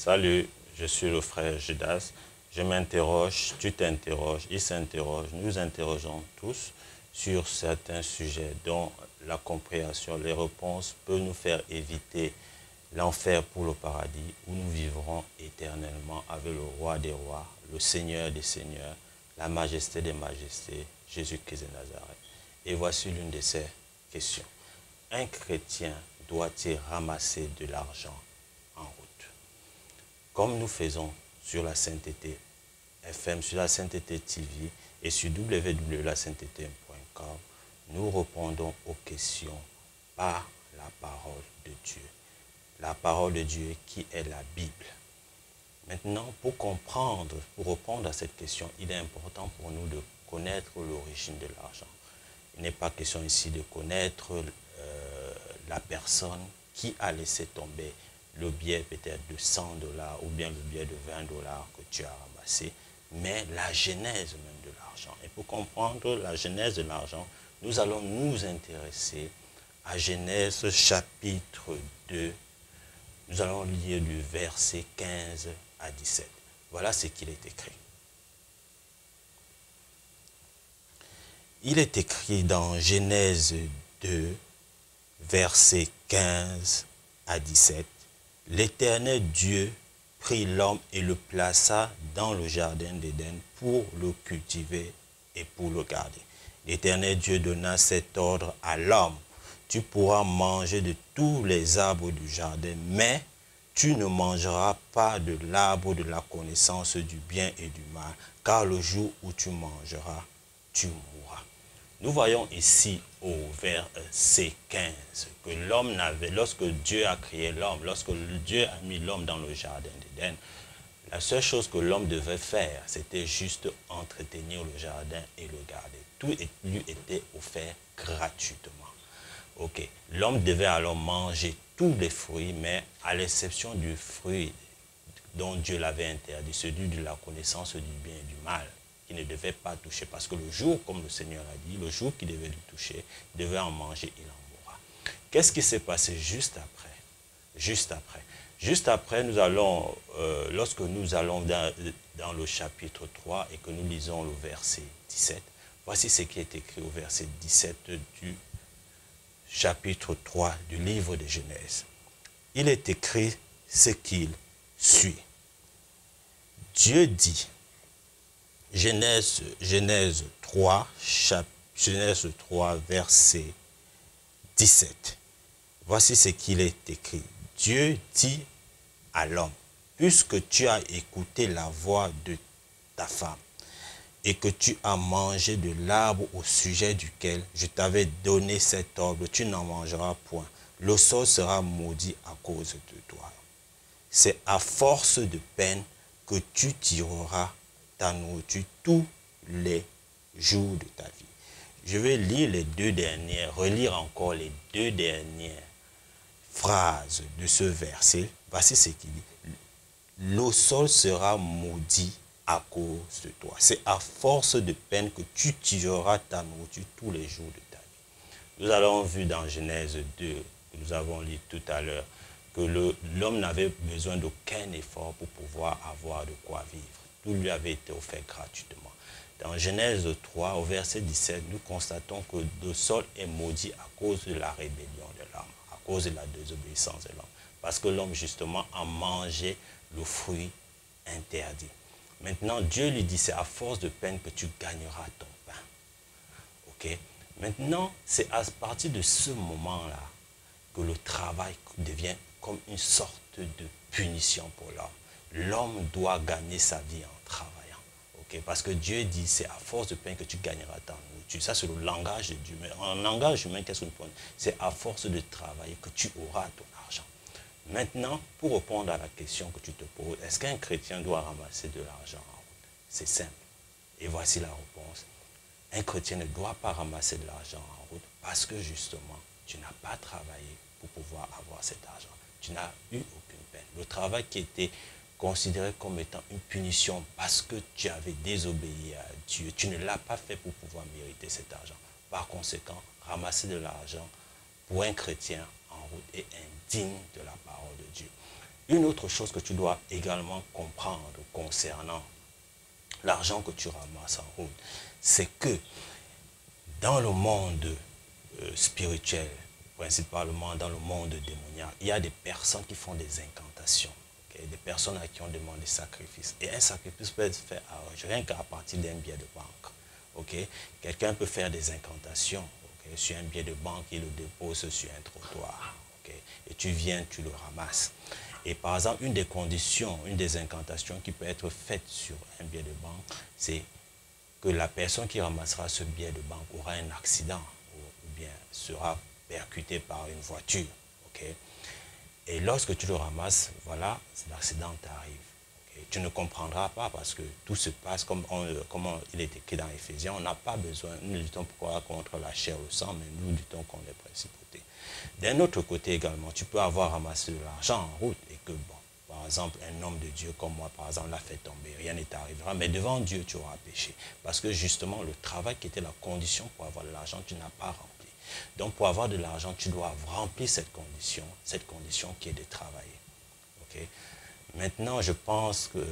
Salut, je suis le frère Judas. Je m'interroge, tu t'interroges, il s'interroge, nous interrogeons tous sur certains sujets dont la compréhension, les réponses peuvent nous faire éviter l'enfer pour le paradis où nous vivrons éternellement avec le roi des rois, le Seigneur des seigneurs, la majesté des majestés, Jésus-Christ de Nazareth. Et voici l'une de ces questions. Un chrétien doit-il ramasser de l'argent en route? Comme nous faisons sur la Sainteté FM, sur la Sainteté TV et sur www.lasainteté.com, nous répondons aux questions par la parole de Dieu. La parole de Dieu qui est la Bible. Maintenant, pour comprendre, pour répondre à cette question, il est important pour nous de connaître l'origine de l'argent. Il n'est pas question ici de connaître la personne qui a laissé tomber le billet peut-être de 100 $ ou bien le billet de 20 $ que tu as ramassé, mais la genèse même de l'argent. Et pour comprendre la genèse de l'argent, nous allons nous intéresser à Genèse chapitre 2. Nous allons lire du verset 15 à 17. Voilà ce qu'il est écrit. Il est écrit dans Genèse 2, versets 15 à 17. L'Éternel Dieu prit l'homme et le plaça dans le jardin d'Éden pour le cultiver et pour le garder. L'Éternel Dieu donna cet ordre à l'homme. Tu pourras manger de tous les arbres du jardin, mais tu ne mangeras pas de l'arbre de la connaissance du bien et du mal, car le jour où tu mangeras, tu mourras. Nous voyons ici au verset 15 que l'homme n'avait, lorsque Dieu a créé l'homme, lorsque Dieu a mis l'homme dans le jardin d'Éden, la seule chose que l'homme devait faire, c'était juste entretenir le jardin et le garder. Tout lui était offert gratuitement. Ok, l'homme devait alors manger tous les fruits, mais à l'exception du fruit dont Dieu l'avait interdit, celui de la connaissance du bien et du mal, qu'il ne devait pas toucher, parce que le jour, comme le Seigneur a dit, le jour qu'il devait le toucher, il devait en manger, il en mourra. Qu'est-ce qui s'est passé juste après? Juste après, nous allons, lorsque nous allons dans le chapitre 3 et que nous lisons le verset 17, voici ce qui est écrit au verset 17 du chapitre 3 du livre de Genèse. Il est écrit ce qu'il suit. Dieu dit, Genèse 3, verset 17. Voici ce qu'il est écrit. Dieu dit à l'homme, puisque tu as écouté la voix de ta femme et que tu as mangé de l'arbre au sujet duquel je t'avais donné cet ordre, tu n'en mangeras point. Le sol sera maudit à cause de toi. C'est à force de peine que tu tireras ta nourriture tous les jours de ta vie. Je vais lire relire encore les deux dernières phrases de ce verset. Voici ce qu'il dit. Le sol sera maudit à cause de toi. C'est à force de peine que tu tireras ta nourriture tous les jours de ta vie. Nous avons vu dans Genèse 2, que nous avons lu tout à l'heure, que l'homme n'avait besoin d'aucun effort pour pouvoir avoir de quoi vivre. Tout lui avait été offert gratuitement. Dans Genèse 3, au verset 17, nous constatons que le sol est maudit à cause de la rébellion de l'homme, à cause de la désobéissance de l'homme. Parce que l'homme, justement, a mangé le fruit interdit. Maintenant, Dieu lui dit, c'est à force de peine que tu gagneras ton pain. Ok? Maintenant, c'est à partir de ce moment-là que le travail devient comme une sorte de punition pour l'homme. L'homme doit gagner sa vie en travaillant. Okay? Parce que Dieu dit, c'est à force de peine que tu gagneras ta nourriture. Ça, c'est le langage de Dieu. Mais en langage humain, qu'est-ce qu'on peut dire? C'est à force de travailler que tu auras ton argent. Maintenant, pour répondre à la question que tu te poses, est-ce qu'un chrétien doit ramasser de l'argent en route? C'est simple. Et voici la réponse. Un chrétien ne doit pas ramasser de l'argent en route parce que justement, tu n'as pas travaillé pour pouvoir avoir cet argent. Tu n'as eu aucune peine. Le travail qui était considéré comme étant une punition parce que tu avais désobéi à Dieu, tu ne l'as pas fait pour pouvoir mériter cet argent. Par conséquent, ramasser de l'argent pour un chrétien en route est indigne de la parole de Dieu. Une autre chose que tu dois également comprendre concernant l'argent que tu ramasses en route, c'est que dans le monde spirituel, principalement dans le monde démoniaque, il y a des personnes qui font des incantations, okay? Des personnes à qui on demande des sacrifices. Et un sacrifice peut être fait rien qu'à partir d'un billet de banque. Okay? Quelqu'un peut faire des incantations, okay, sur un billet de banque, il le dépose sur un trottoir. Okay? Et tu viens, tu le ramasses. Et par exemple, une des conditions, une des incantations qui peut être faite sur un billet de banque, c'est que la personne qui ramassera ce billet de banque aura un accident ou bien sera percutée par une voiture. Okay? Et lorsque tu le ramasses, voilà, l'accident t'arrive. Okay? Tu ne comprendras pas parce que tout se passe comme il est écrit dans Éphésiens. On n'a pas besoin, nous ne luttons pas contre la chair ou le sang, mais nous luttons contre les principautés. D'un autre côté également, tu peux avoir ramassé de l'argent en route et que, bon, par exemple, un homme de Dieu comme moi, par exemple, l'a fait tomber, rien ne t'arrivera, mais devant Dieu, tu auras péché. Parce que justement, le travail qui était la condition pour avoir de l'argent, tu n'as pas rempli. Donc, pour avoir de l'argent, tu dois remplir cette condition qui est de travailler. Okay? Maintenant, je pense que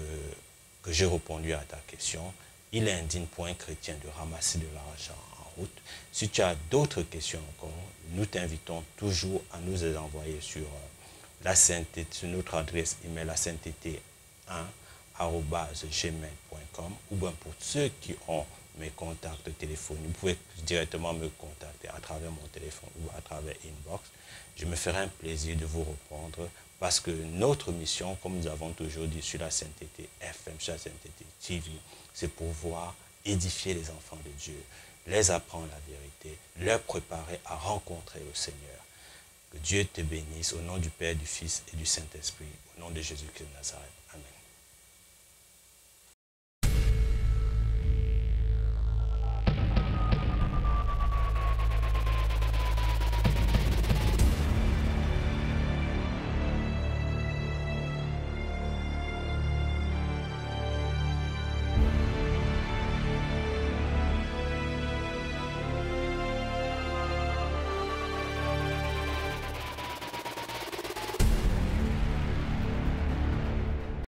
j'ai répondu à ta question. Il est indigne pour un chrétien de ramasser de l'argent en route. Si tu as d'autres questions encore, nous t'invitons toujours à nous les envoyer sur la sainteté, sur notre adresse email la sainteté1@gmail.com ou bien pour ceux qui ont mes contacts téléphoniques, vous pouvez directement me contacter à travers mon téléphone ou à travers inbox. Je me ferai un plaisir de vous répondre parce que notre mission, comme nous avons toujours dit sur la sainteté FM, sur la sainteté TV, c'est pouvoir édifier les enfants de Dieu, les apprendre la vérité, leur préparer à rencontrer le Seigneur. Que Dieu te bénisse au nom du Père, du Fils et du Saint-Esprit, au nom de Jésus-Christ de Nazareth.